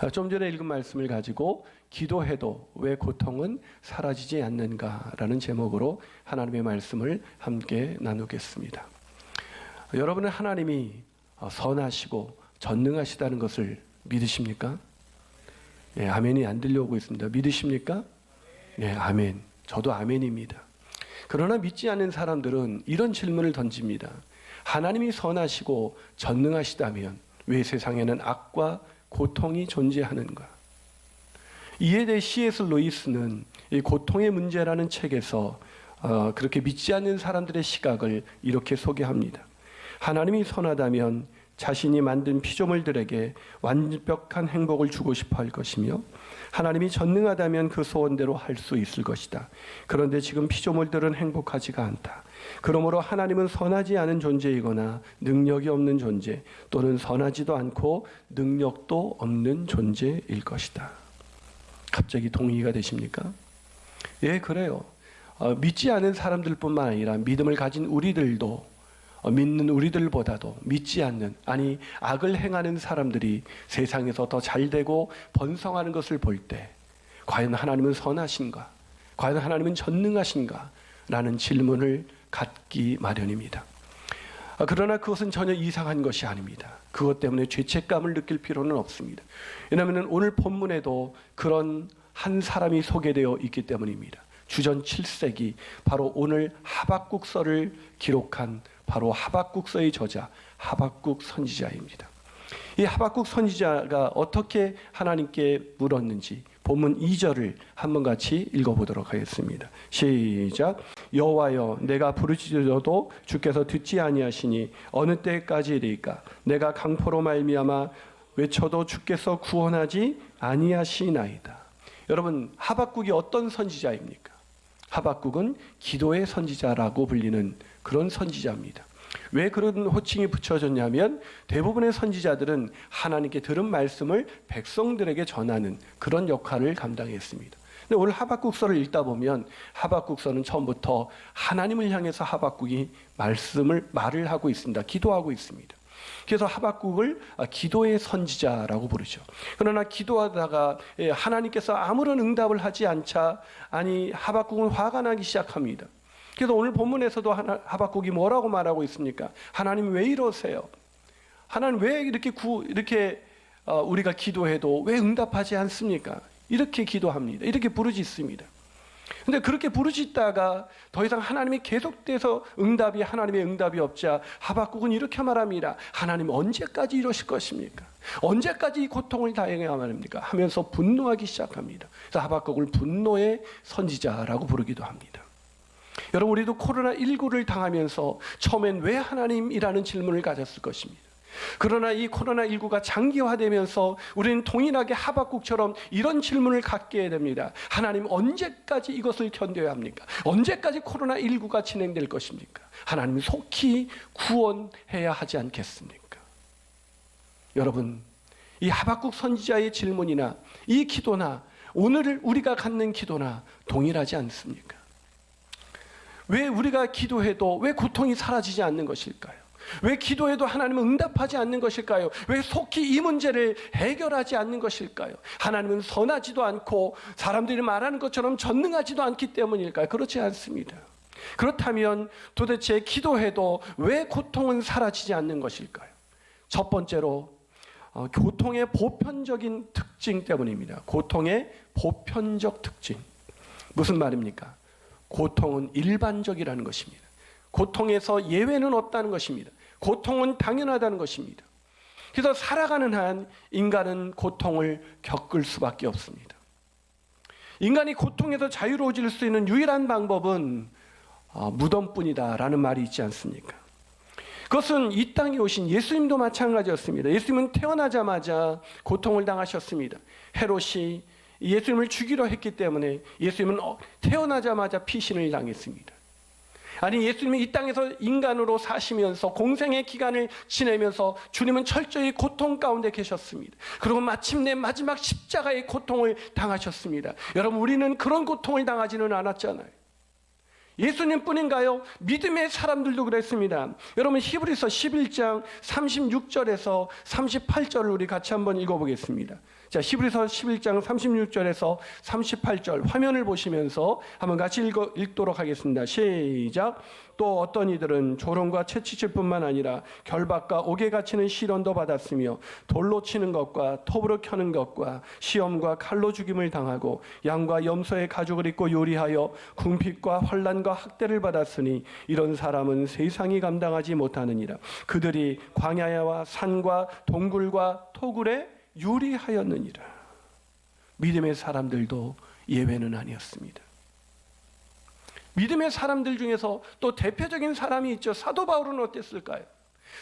좀 전에 읽은 말씀을 가지고 기도해도 왜 고통은 사라지지 않는가라는 제목으로 하나님의 말씀을 함께 나누겠습니다. 여러분은 하나님이 선하시고 전능하시다는 것을 믿으십니까? 예, 아멘이 안 들려오고 있습니다. 믿으십니까? 예, 아멘. 저도 아멘입니다. 그러나 믿지 않는 사람들은 이런 질문을 던집니다. 하나님이 선하시고 전능하시다면 왜 세상에는 악과 고통이 존재하는가? 이에 대해 C.S. 루이스는 이 고통의 문제라는 책에서 그렇게 믿지 않는 사람들의 시각을 이렇게 소개합니다. 하나님이 선하다면 자신이 만든 피조물들에게 완벽한 행복을 주고 싶어 할 것이며 하나님이 전능하다면 그 소원대로 할 수 있을 것이다. 그런데 지금 피조물들은 행복하지가 않다. 그러므로 하나님은 선하지 않은 존재이거나 능력이 없는 존재 또는 선하지도 않고 능력도 없는 존재일 것이다. 갑자기 동의가 되십니까? 예, 그래요. 믿지 않은 사람들뿐만 아니라 믿음을 가진 우리들도 믿는 우리들보다도 믿지 않는, 아니 악을 행하는 사람들이 세상에서 더 잘되고 번성하는 것을 볼 때 과연 하나님은 선하신가? 과연 하나님은 전능하신가? 라는 질문을 갖기 마련입니다. 그러나 그것은 전혀 이상한 것이 아닙니다. 그것 때문에 죄책감을 느낄 필요는 없습니다. 왜냐하면 오늘 본문에도 그런 한 사람이 소개되어 있기 때문입니다. 주전 7세기 바로 오늘 하박국서를 기록한 바로 하박국서의 저자 하박국 선지자입니다. 이 하박국 선지자가 어떻게 하나님께 물었는지 본문 2절을 한번 같이 읽어보도록 하겠습니다. 시작. 여호와여, 내가 부르짖어도 주께서 듣지 아니하시니 어느 때까지리까? 내가 강포로 말미암아 외쳐도 주께서 구원하지 아니하시나이다. 여러분, 하박국이 어떤 선지자입니까? 하박국은 기도의 선지자라고 불리는 그런 선지자입니다. 왜 그런 호칭이 붙여졌냐면 대부분의 선지자들은 하나님께 들은 말씀을 백성들에게 전하는 그런 역할을 감당했습니다. 근데 오늘 하박국서를 읽다 보면 하박국서는 처음부터 하나님을 향해서 하박국이 말을 하고 있습니다. 기도하고 있습니다. 그래서 하박국을 기도의 선지자라고 부르죠. 그러나 기도하다가 하나님께서 아무런 응답을 하지 않자 하박국은 화가 나기 시작합니다. 그래서 오늘 본문에서도 하박국이 뭐라고 말하고 있습니까? 하나님 왜 이러세요? 하나님 왜 이렇게 우리가 기도해도 왜 응답하지 않습니까? 이렇게 기도합니다. 이렇게 부르짖습니다. 근데 그렇게 부르짖다가 더 이상 하나님이 계속돼서 하나님의 응답이 없자 하박국은 이렇게 말합니다. 하나님 언제까지 이러실 것입니까? 언제까지 이 고통을 당해야 합니까? 하면서 분노하기 시작합니다. 그래서 하박국을 분노의 선지자라고 부르기도 합니다. 여러분, 우리도 코로나19를 당하면서 처음엔 왜 하나님이라는 질문을 가졌을 것입니다. 그러나 이 코로나19가 장기화되면서 우리는 동일하게 하박국처럼 이런 질문을 갖게 됩니다. 하나님 언제까지 이것을 견뎌야 합니까? 언제까지 코로나19가 진행될 것입니까? 하나님 속히 구원해야 하지 않겠습니까? 여러분, 이 하박국 선지자의 질문이나 이 기도나 오늘 우리가 갖는 기도나 동일하지 않습니까? 왜 우리가 기도해도 왜 고통이 사라지지 않는 것일까요? 왜 기도해도 하나님은 응답하지 않는 것일까요? 왜 속히 이 문제를 해결하지 않는 것일까요? 하나님은 선하지도 않고 사람들이 말하는 것처럼 전능하지도 않기 때문일까요? 그렇지 않습니다. 그렇다면 도대체 기도해도 왜 고통은 사라지지 않는 것일까요? 첫 번째로 고통의 보편적인 특징 때문입니다. 고통의 보편적 특징. 무슨 말입니까? 고통은 일반적이라는 것입니다. 고통에서 예외는 없다는 것입니다. 고통은 당연하다는 것입니다. 그래서 살아가는 한 인간은 고통을 겪을 수밖에 없습니다. 인간이 고통에서 자유로워질 수 있는 유일한 방법은 무덤뿐이다라는 말이 있지 않습니까? 그것은 이 땅에 오신 예수님도 마찬가지였습니다. 예수님은 태어나자마자 고통을 당하셨습니다. 헤롯이 예수님을 죽이려 했기 때문에 예수님은 태어나자마자 피신을 당했습니다. 예수님이 이 땅에서 인간으로 사시면서 공생의 기간을 지내면서 주님은 철저히 고통 가운데 계셨습니다. 그리고 마침내 마지막 십자가의 고통을 당하셨습니다. 여러분, 우리는 그런 고통을 당하지는 않았잖아요. 예수님뿐인가요? 믿음의 사람들도 그랬습니다. 여러분, 히브리서 11장 36절에서 38절을 우리 같이 한번 읽어보겠습니다. 자, 히브리서 11장 36절에서 38절 화면을 보시면서 한번 같이 읽도록 하겠습니다. 시작. 또 어떤 이들은 조롱과 채찍질 뿐만 아니라 결박과 옥에 갇히는 시련도 받았으며 돌로 치는 것과 톱으로 켜는 것과 시험과 칼로 죽임을 당하고 양과 염소의 가죽을 입고 요리하여 궁핍과 환난과 학대를 받았으니 이런 사람은 세상이 감당하지 못하느니라. 그들이 광야와 산과 동굴과 토굴에 요리하였느니라. 믿음의 사람들도 예외는 아니었습니다. 믿음의 사람들 중에서 또 대표적인 사람이 있죠. 사도 바울은 어땠을까요?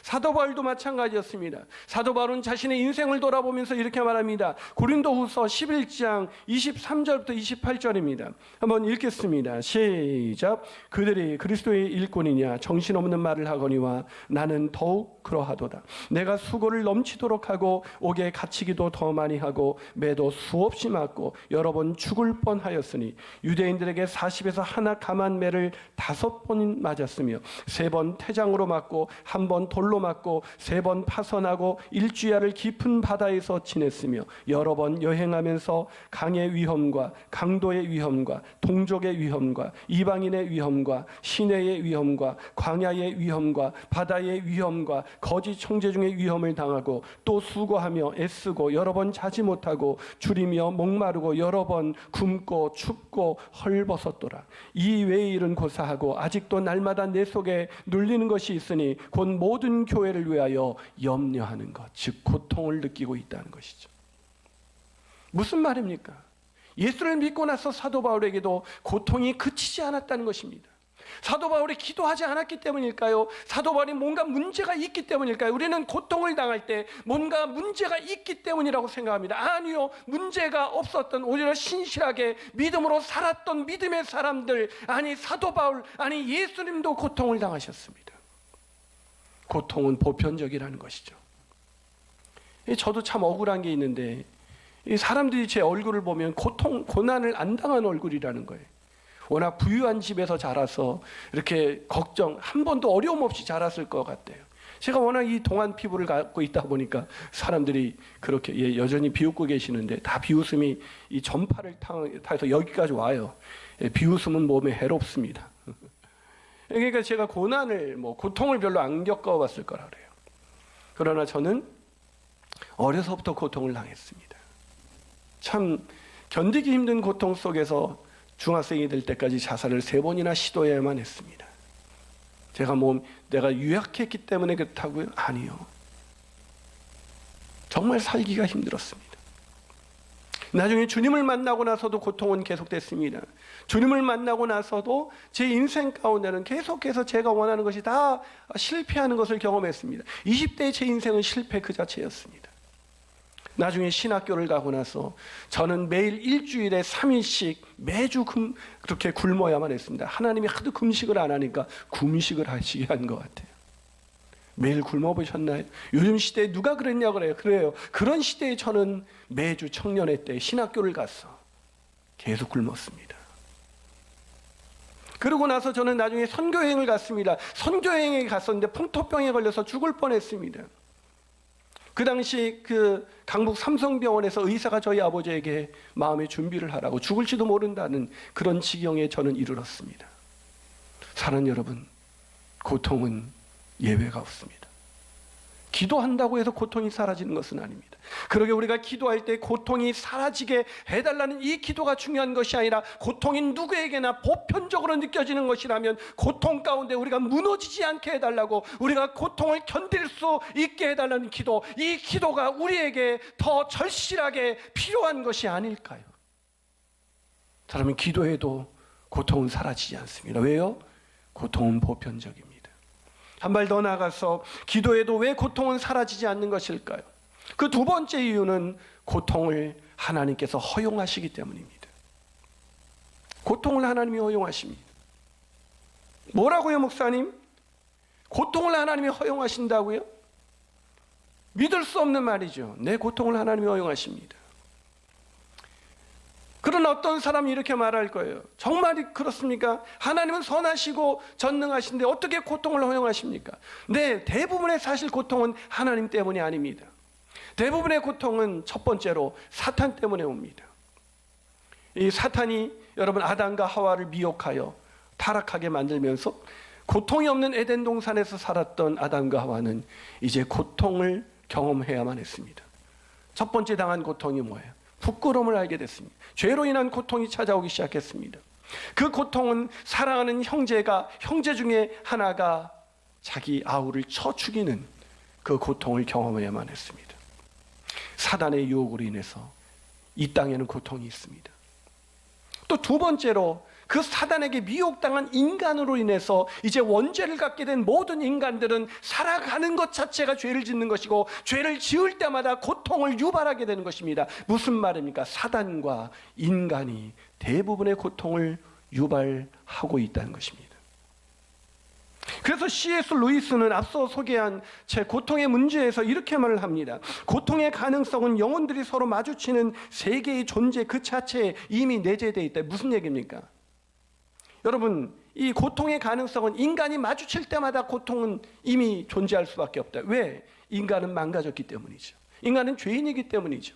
사도 바울도 마찬가지였습니다. 사도 바울은 자신의 인생을 돌아보면서 이렇게 말합니다. 고린도후서 11장 23절부터 28절입니다. 한번 읽겠습니다. 시작. 그들이 그리스도의 일꾼이냐 정신없는 말을 하거니와 나는 더욱 그러하도다. 내가 수고를 넘치도록 하고 옥에 갇히기도 더 많이 하고 매도 수없이 맞고 여러 번 죽을 뻔하였으니 유대인들에게 40에서 하나 감한 매를 5번 맞았으며 3번 태장으로 맞고 1번 돌로 맞고 3번 파선하고 일주야를 깊은 바다에서 지냈으며 여러 번 여행하면서 강의 위험과 강도의 위험과 동족의 위험과 이방인의 위험과 시내의 위험과 광야의 위험과 바다의 위험과 거짓 청제 중의 위험을 당하고 또 수고하며 애쓰고 여러 번 자지 못하고 줄이며 목마르고 여러 번 굶고 춥고 헐벗었더라. 이 외의 일은 고사하고 아직도 날마다 내 속에 눌리는 것이 있으니 곧 모든 교회를 위하여 염려하는 것, 즉 고통을 느끼고 있다는 것이죠. 무슨 말입니까? 예수를 믿고 나서 사도 바울에게도 고통이 그치지 않았다는 것입니다. 사도 바울이 기도하지 않았기 때문일까요? 사도 바울이 뭔가 문제가 있기 때문일까요? 우리는 고통을 당할 때 뭔가 문제가 있기 때문이라고 생각합니다. 아니요, 문제가 없었던 오히려 신실하게 믿음으로 살았던 믿음의 사람들, 아니 사도 바울, 아니 예수님도 고통을 당하셨습니다. 고통은 보편적이라는 것이죠. 저도 참 억울한 게 있는데 사람들이 제 얼굴을 보면 고난을 안 당한 얼굴이라는 거예요. 워낙 부유한 집에서 자라서 이렇게 걱정 한 번도 어려움 없이 자랐을 것 같아요. 제가 워낙 이 동안 피부를 갖고 있다 보니까 사람들이 그렇게 여전히 비웃고 계시는데 다 비웃음이 이 전파를 타서 여기까지 와요. 비웃음은 몸에 해롭습니다. 그러니까 제가 고통을 별로 안 겪어봤을 거라 그래요. 그러나 저는 어려서부터 고통을 당했습니다. 참 견디기 힘든 고통 속에서 중학생이 될 때까지 자살을 3번이나 시도해야만 했습니다. 내가 유약했기 때문에 그렇다고요? 아니요. 정말 살기가 힘들었습니다. 나중에 주님을 만나고 나서도 고통은 계속됐습니다. 주님을 만나고 나서도 제 인생 가운데는 계속해서 제가 원하는 것이 다 실패하는 것을 경험했습니다. 20대의 제 인생은 실패 그 자체였습니다. 나중에 신학교를 가고 나서 저는 매일 일주일에 3일씩 매주 그렇게 굶어야만 했습니다. 하나님이 하도 금식을 안 하니까 금식을 하시게 한 것 같아요. 매일 굶어보셨나요? 요즘 시대에 누가 그랬냐 그래요. 그래요. 그런 시대에 저는 매주 청년회 때 신학교를 가서 계속 굶었습니다. 그러고 나서 저는 나중에 선교여행을 갔습니다. 선교여행에 갔었는데 풍토병에 걸려서 죽을 뻔했습니다. 그 당시 강북 삼성병원에서 의사가 저희 아버지에게 마음의 준비를 하라고 죽을지도 모른다는 그런 지경에 저는 이르렀습니다. 사랑하는 여러분, 고통은 예외가 없습니다. 기도한다고 해서 고통이 사라지는 것은 아닙니다. 그러게 우리가 기도할 때 고통이 사라지게 해달라는 이 기도가 중요한 것이 아니라 고통이 누구에게나 보편적으로 느껴지는 것이라면 고통 가운데 우리가 무너지지 않게 해달라고, 우리가 고통을 견딜 수 있게 해달라는 기도, 이 기도가 우리에게 더 절실하게 필요한 것이 아닐까요? 사람은 기도해도 고통은 사라지지 않습니다. 왜요? 고통은 보편적입니다. 한 발 더 나아가서 기도해도 왜 고통은 사라지지 않는 것일까요? 그 두 번째 이유는 고통을 하나님께서 허용하시기 때문입니다. 고통을 하나님이 허용하십니다. 뭐라고요, 목사님? 고통을 하나님이 허용하신다고요? 믿을 수 없는 말이죠. 네, 고통을 하나님이 허용하십니다. 그러나 어떤 사람이 이렇게 말할 거예요. 정말 그렇습니까? 하나님은 선하시고 전능하신데 어떻게 고통을 허용하십니까? 네, 대부분의 사실 고통은 하나님 때문이 아닙니다. 대부분의 고통은 첫 번째로 사탄 때문에 옵니다. 이 사탄이 여러분 아담과 하와를 미혹하여 타락하게 만들면서 고통이 없는 에덴 동산에서 살았던 아담과 하와는 이제 고통을 경험해야만 했습니다. 첫 번째 당한 고통이 뭐예요? 부끄러움을 알게 됐습니다. 죄로 인한 고통이 찾아오기 시작했습니다. 그 고통은 사랑하는 형제 중에 하나가 자기 아우를 쳐 죽이는 그 고통을 경험해야만 했습니다. 사단의 유혹으로 인해서 이 땅에는 고통이 있습니다. 또 두 번째로 그 사단에게 미혹당한 인간으로 인해서 이제 원죄를 갖게 된 모든 인간들은 살아가는 것 자체가 죄를 짓는 것이고 죄를 지을 때마다 고통을 유발하게 되는 것입니다. 무슨 말입니까? 사단과 인간이 대부분의 고통을 유발하고 있다는 것입니다. 그래서 C.S. 루이스는 앞서 소개한 제 고통의 문제에서 이렇게 말을 합니다. 고통의 가능성은 영혼들이 서로 마주치는 세계의 존재 그 자체에 이미 내재되어 있다. 무슨 얘기입니까? 여러분, 이 고통의 가능성은 인간이 마주칠 때마다 고통은 이미 존재할 수밖에 없다. 왜? 인간은 망가졌기 때문이죠. 인간은 죄인이기 때문이죠.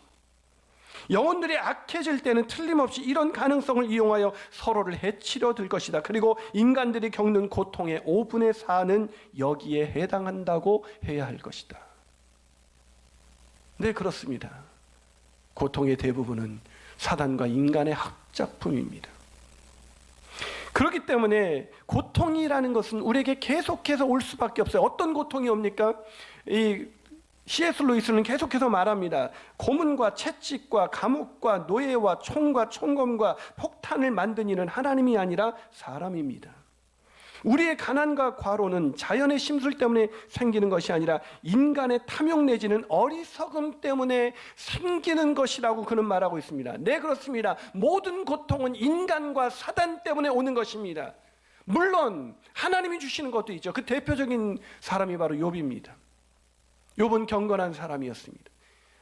영혼들이 악해질 때는 틀림없이 이런 가능성을 이용하여 서로를 해치려 들 것이다. 그리고 인간들이 겪는 고통의 5분의 4는 여기에 해당한다고 해야 할 것이다. 네, 그렇습니다. 고통의 대부분은 사단과 인간의 학작품입니다. 그렇기 때문에 고통이라는 것은 우리에게 계속해서 올 수밖에 없어요. 어떤 고통이 옵니까? 이 C.S. 루이스는 계속해서 말합니다. 고문과 채찍과 감옥과 노예와 총과 총검과 폭탄을 만든 이는 하나님이 아니라 사람입니다. 우리의 가난과 과로는 자연의 심술 때문에 생기는 것이 아니라 인간의 탐욕 내지는 어리석음 때문에 생기는 것이라고 그는 말하고 있습니다. 네, 그렇습니다. 모든 고통은 인간과 사단 때문에 오는 것입니다. 물론 하나님이 주시는 것도 있죠. 그 대표적인 사람이 바로 욥입니다. 욥은 경건한 사람이었습니다.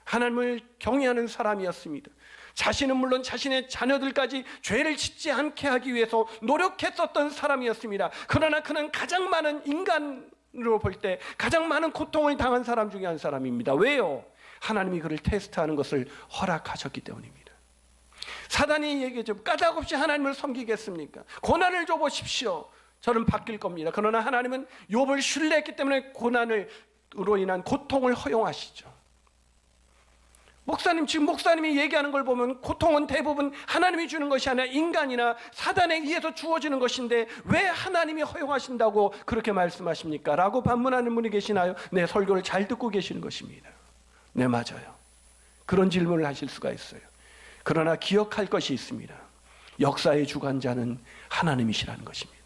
하나님을 경외하는 사람이었습니다. 자신은 물론 자신의 자녀들까지 죄를 짓지 않게 하기 위해서 노력했었던 사람이었습니다. 그러나 그는 가장 많은 인간으로 볼 때 가장 많은 고통을 당한 사람 중에 한 사람입니다. 왜요? 하나님이 그를 테스트하는 것을 허락하셨기 때문입니다. 사단이 얘기했죠. 까닭없이 하나님을 섬기겠습니까? 고난을 줘보십시오. 저는 바뀔 겁니다. 그러나 하나님은 욥을 신뢰했기 때문에 고난으로 인한 고통을 허용하시죠. 지금 목사님이 얘기하는 걸 보면 고통은 대부분 하나님이 주는 것이 아니라 인간이나 사단에 의해서 주어지는 것인데 왜 하나님이 허용하신다고 그렇게 말씀하십니까? 라고 반문하는 분이 계시나요? 네, 설교를 잘 듣고 계시는 것입니다. 네, 맞아요. 그런 질문을 하실 수가 있어요. 그러나 기억할 것이 있습니다. 역사의 주관자는 하나님이시라는 것입니다.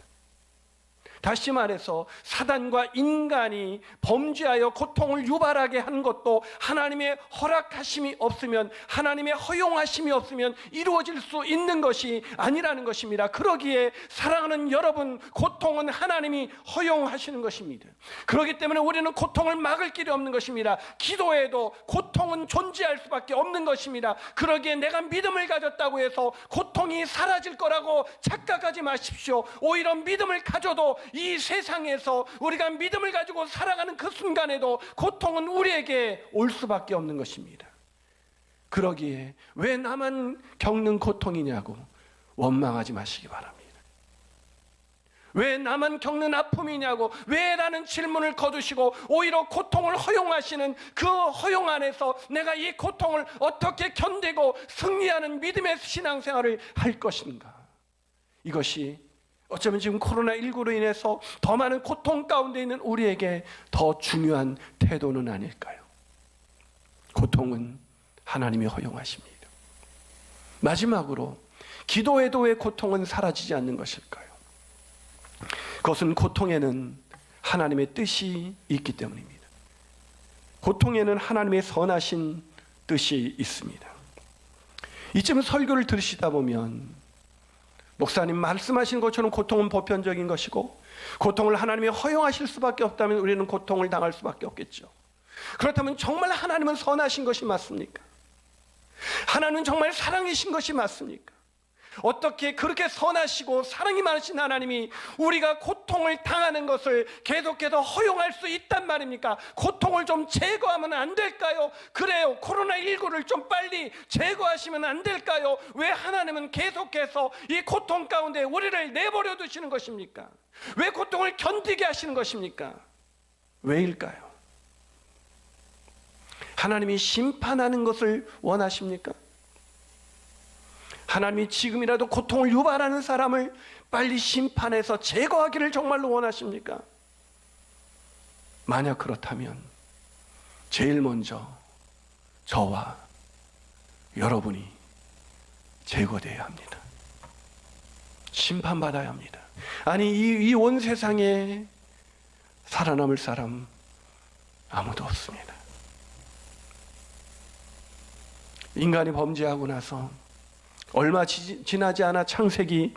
다시 말해서 사단과 인간이 범죄하여 고통을 유발하게 한 것도 하나님의 허락하심이 없으면, 하나님의 허용하심이 없으면 이루어질 수 있는 것이 아니라는 것입니다. 그러기에 사랑하는 여러분, 고통은 하나님이 허용하시는 것입니다. 그렇기 때문에 우리는 고통을 막을 길이 없는 것입니다. 기도해도 고통은 존재할 수밖에 없는 것입니다. 그러기에 내가 믿음을 가졌다고 해서 고통이 사라질 거라고 착각하지 마십시오. 오히려 믿음을 가져도 이 세상에서 우리가 믿음을 가지고 살아가는 그 순간에도 고통은 우리에게 올 수밖에 없는 것입니다. 그러기에 왜 나만 겪는 고통이냐고 원망하지 마시기 바랍니다. 왜 나만 겪는 아픔이냐고 왜 라는 질문을 거두시고 오히려 고통을 허용하시는 그 허용 안에서 내가 이 고통을 어떻게 견디고 승리하는 믿음의 신앙생활을 할 것인가. 이것이 어쩌면 지금 코로나19로 인해서 더 많은 고통 가운데 있는 우리에게 더 중요한 태도는 아닐까요? 고통은 하나님이 허용하십니다. 마지막으로 기도해도 왜 고통은 사라지지 않는 것일까요? 그것은 고통에는 하나님의 뜻이 있기 때문입니다. 고통에는 하나님의 선하신 뜻이 있습니다. 이쯤 설교를 들으시다 보면 목사님 말씀하신 것처럼 고통은 보편적인 것이고 고통을 하나님이 허용하실 수밖에 없다면 우리는 고통을 당할 수밖에 없겠죠. 그렇다면 정말 하나님은 선하신 것이 맞습니까? 하나님은 정말 사랑이신 것이 맞습니까? 어떻게 그렇게 선하시고 사랑이 많으신 하나님이 우리가 고통을 당하는 것을 계속해서 허용할 수 있단 말입니까? 고통을 좀 제거하면 안 될까요? 그래요. 코로나19를 좀 빨리 제거하시면 안 될까요? 왜 하나님은 계속해서 이 고통 가운데 우리를 내버려 두시는 것입니까? 왜 고통을 견디게 하시는 것입니까? 왜일까요? 하나님이 심판하는 것을 원하십니까? 하나님이 지금이라도 고통을 유발하는 사람을 빨리 심판해서 제거하기를 정말로 원하십니까? 만약 그렇다면 제일 먼저 저와 여러분이 제거되어야 합니다. 심판받아야 합니다. 아니 이 온 세상에 살아남을 사람 아무도 없습니다. 인간이 범죄하고 나서 얼마 지나지 않아 창세기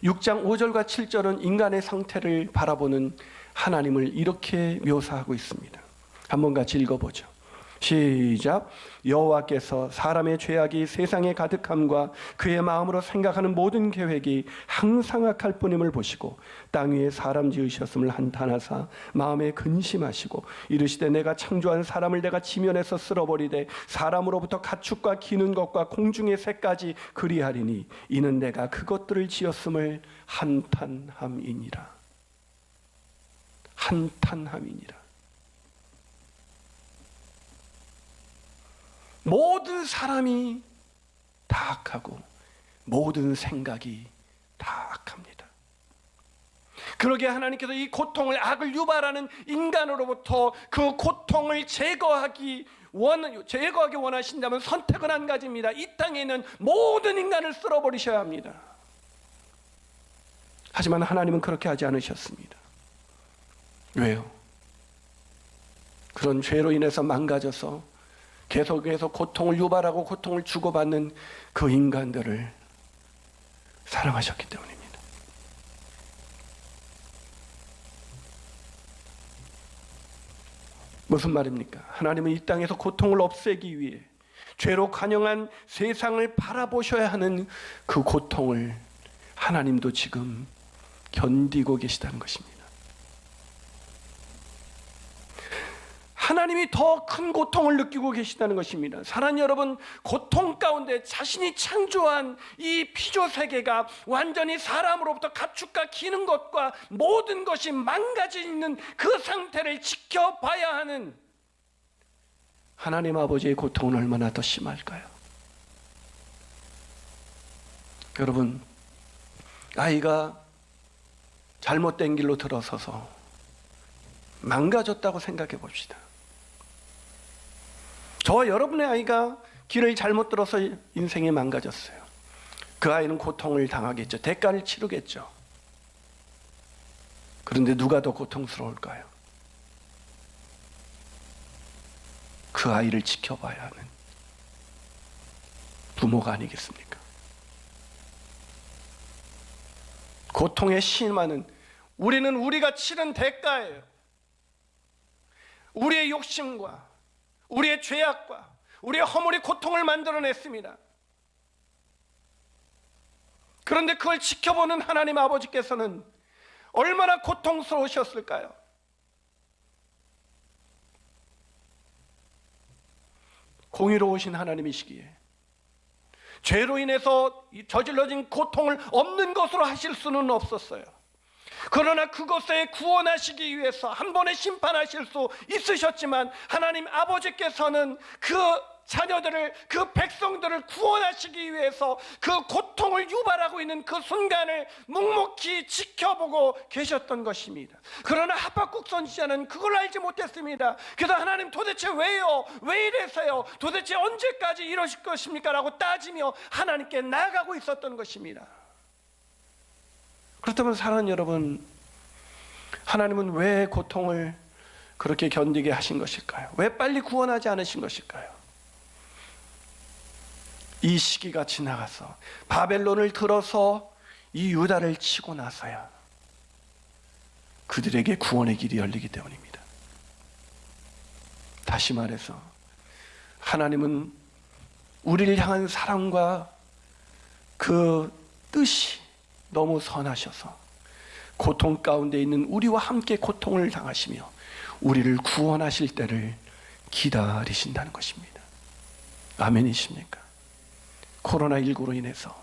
6장 5절과 7절은 인간의 상태를 바라보는 하나님을 이렇게 묘사하고 있습니다. 한번 같이 읽어보죠. 시작. 여호와께서 사람의 죄악이 세상에 가득함과 그의 마음으로 생각하는 모든 계획이 항상 악할 뿐임을 보시고 땅 위에 사람 지으셨음을 한탄하사 마음에 근심하시고 이르시되 내가 창조한 사람을 내가 지면에서 쓸어버리되 사람으로부터 가축과 기는 것과 공중의 새까지 그리하리니 이는 내가 그것들을 지었음을 한탄함이니라. 한탄함이니라. 모든 사람이 다 악하고 모든 생각이 다 악합니다. 그러기에 하나님께서 이 고통을, 악을 유발하는 인간으로부터 그 고통을 제거하기 원하신다면 선택은 한 가지입니다. 이 땅에 있는 모든 인간을 쓸어버리셔야 합니다. 하지만 하나님은 그렇게 하지 않으셨습니다. 왜요? 그런 죄로 인해서 망가져서 계속해서 고통을 유발하고 고통을 주고받는 그 인간들을 사랑하셨기 때문입니다. 무슨 말입니까? 하나님은 이 땅에서 고통을 없애기 위해 죄로 관영한 세상을 바라보셔야 하는 그 고통을 하나님도 지금 견디고 계시다는 것입니다. 하나님이 더 큰 고통을 느끼고 계시다는 것입니다. 사랑하는 여러분, 고통 가운데 자신이 창조한 이 피조 세계가 완전히 사람으로부터 가축과 기는 것과 모든 것이 망가져 있는 그 상태를 지켜봐야 하는 하나님 아버지의 고통은 얼마나 더 심할까요? 여러분, 아이가 잘못된 길로 들어서서 망가졌다고 생각해 봅시다. 저와 여러분의 아이가 길을 잘못 들어서 인생이 망가졌어요. 그 아이는 고통을 당하겠죠. 대가를 치르겠죠. 그런데 누가 더 고통스러울까요? 그 아이를 지켜봐야 하는 부모가 아니겠습니까? 고통에 심하는 우리는 우리가 치른 대가예요. 우리의 욕심과 우리의 죄악과 우리의 허물이 고통을 만들어냈습니다. 그런데 그걸 지켜보는 하나님 아버지께서는 얼마나 고통스러우셨을까요? 공의로우신 하나님이시기에 죄로 인해서 저질러진 고통을 없는 것으로 하실 수는 없었어요. 그러나 그것에 구원하시기 위해서 한 번에 심판하실 수 있으셨지만 하나님 아버지께서는 그 자녀들을, 그 백성들을 구원하시기 위해서 그 고통을 유발하고 있는 그 순간을 묵묵히 지켜보고 계셨던 것입니다. 그러나 하박국 선지자는 그걸 알지 못했습니다. 그래서 하나님 도대체 왜요? 왜 이래서요? 도대체 언제까지 이러실 것입니까? 라고 따지며 하나님께 나아가고 있었던 것입니다. 그렇다면 사랑하는 여러분, 하나님은 왜 고통을 그렇게 견디게 하신 것일까요? 왜 빨리 구원하지 않으신 것일까요? 이 시기가 지나가서 바벨론을 들어서 이 유다를 치고 나서야 그들에게 구원의 길이 열리기 때문입니다. 다시 말해서 하나님은 우리를 향한 사랑과 그 뜻이 너무 선하셔서 고통 가운데 있는 우리와 함께 고통을 당하시며 우리를 구원하실 때를 기다리신다는 것입니다. 아멘이십니까? 코로나19로 인해서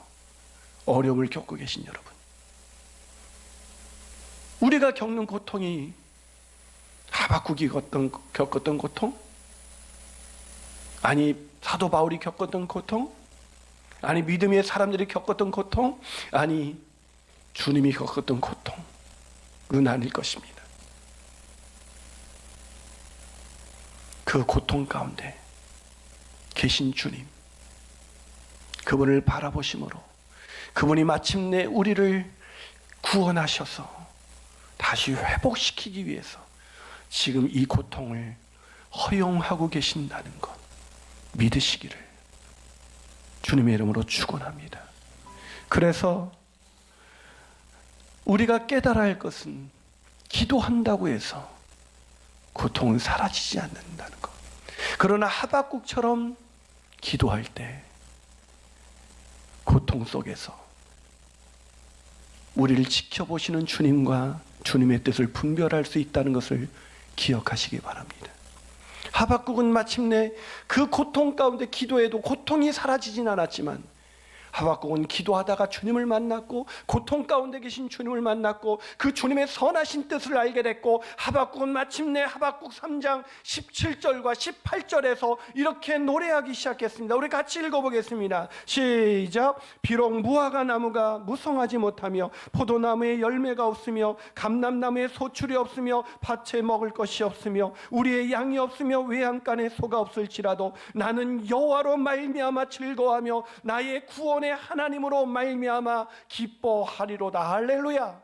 어려움을 겪고 계신 여러분, 우리가 겪는 고통이 하박국이 겪었던 고통? 아니 사도 바울이 겪었던 고통? 아니 믿음의 사람들이 겪었던 고통? 아니 주님이 겪었던 고통은 아닐 것입니다. 그 고통 가운데 계신 주님, 그분을 바라보심으로 그분이 마침내 우리를 구원하셔서 다시 회복시키기 위해서 지금 이 고통을 허용하고 계신다는 것 믿으시기를 주님의 이름으로 축원합니다. 그래서 우리가 깨달아야 할 것은 기도한다고 해서 고통은 사라지지 않는다는 것. 그러나 하박국처럼 기도할 때 고통 속에서 우리를 지켜보시는 주님과 주님의 뜻을 분별할 수 있다는 것을 기억하시기 바랍니다. 하박국은 마침내 그 고통 가운데 기도해도 고통이 사라지진 않았지만 하박국은 기도하다가 주님을 만났고 고통 가운데 계신 주님을 만났고 그 주님의 선하신 뜻을 알게 됐고 하박국은 마침내 하박국 3장 17절과 18절에서 이렇게 노래하기 시작했습니다. 우리 같이 읽어보겠습니다. 시작. 비록 무화과 나무가 무성하지 못하며 포도나무에 열매가 없으며 감람나무에 소출이 없으며 밭에 먹을 것이 없으며 우리의 양이 없으며 외양간에 소가 없을지라도 나는 여호와로 말미암아 즐거워하며 나의 구원 하나님으로 말미암아 기뻐하리로다. 할렐루야,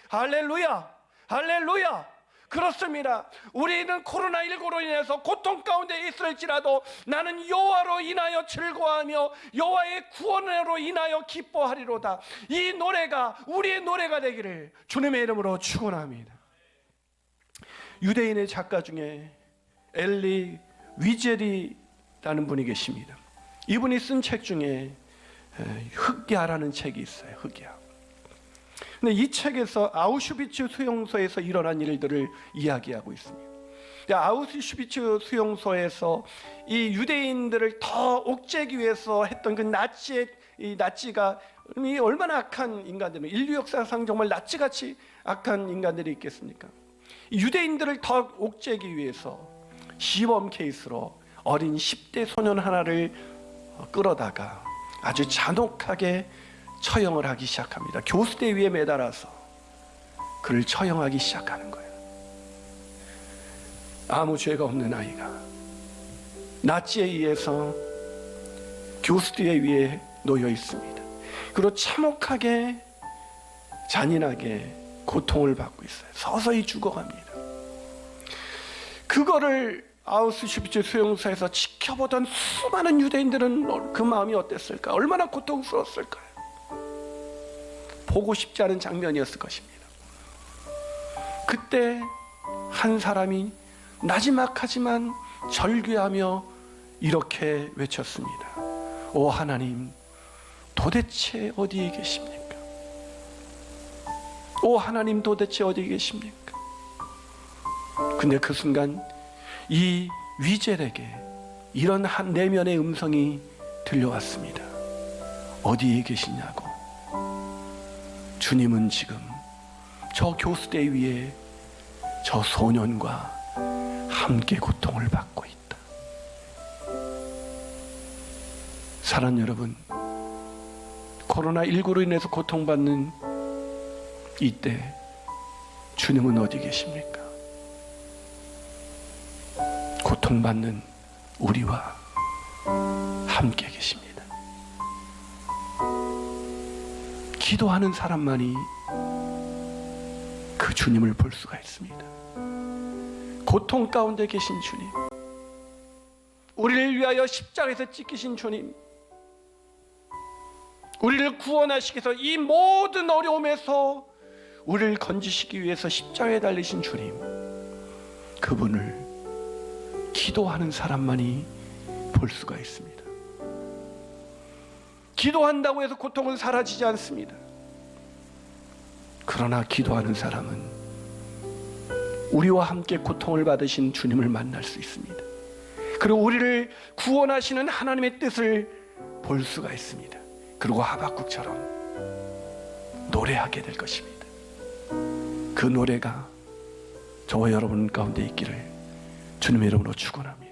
할렐루야, 할렐루야. 그렇습니다. 우리는 코로나19로 인해서 고통 가운데 있을지라도 나는 여호와로 인하여 즐거워하며 여호와의 구원으로 인하여 기뻐하리로다. 이 노래가 우리의 노래가 되기를 주님의 이름으로 축원합니다. 유대인의 작가 중에 엘리 위젤이라는 분이 계십니다. 이분이 쓴 책 중에 흑야라는 책이 있어요. 흑야. 근데 이 책에서 아우슈비츠 수용소에서 일어난 일들을 이야기하고 있습니다. 아우슈비츠 수용소에서 이 유대인들을 더 옥죄기 위해서 했던 그 나치가 얼마나 악한 인간들은, 인류 역사상 정말 나치같이 악한 인간들이 있겠습니까? 유대인들을 더 옥죄기 위해서 시범 케이스로 어린 10대 소년 하나를 끌어다가 아주 잔혹하게 처형을 하기 시작합니다. 교수대 위에 매달아서 그를 처형하기 시작하는 거예요. 아무 죄가 없는 아이가 나치에 의해서 교수대 위에 놓여 있습니다. 그리고 참혹하게 잔인하게 고통을 받고 있어요. 서서히 죽어갑니다. 그거를 아우슈비츠 수용소에서 지켜보던 수많은 유대인들은 그 마음이 어땠을까? 얼마나 고통스러웠을까요? 보고 싶지 않은 장면이었을 것입니다. 그때 한 사람이 나지막하지만 절규하며 이렇게 외쳤습니다. 오 하나님, 도대체 어디에 계십니까? 오 하나님, 도대체 어디에 계십니까? 근데 그 순간 이 위젤에게 이런 한 내면의 음성이 들려왔습니다. 어디에 계시냐고. 주님은 지금 저 교수대 위에 저 소년과 함께 고통을 받고 있다. 사랑하는 여러분, 코로나19로 인해서 고통받는 이때 주님은 어디 계십니까? 고통받는 우리와 함께 계십니다. 기도하는 사람만이 그 주님을 볼 수가 있습니다. 고통 가운데 계신 주님, 우리를 위하여 십자가에서 찢기신 주님, 우리를 구원하시기 위해서 이 모든 어려움에서 우리를 건지시기 위해서 십자가에 달리신 주님, 그분을 기도하는 사람만이 볼 수가 있습니다. 기도한다고 해서 고통은 사라지지 않습니다. 그러나 기도하는 사람은 우리와 함께 고통을 받으신 주님을 만날 수 있습니다. 그리고 우리를 구원하시는 하나님의 뜻을 볼 수가 있습니다. 그리고 하박국처럼 노래하게 될 것입니다. 그 노래가 저와 여러분 가운데 있기를 주님의 이름으로 축원합니다.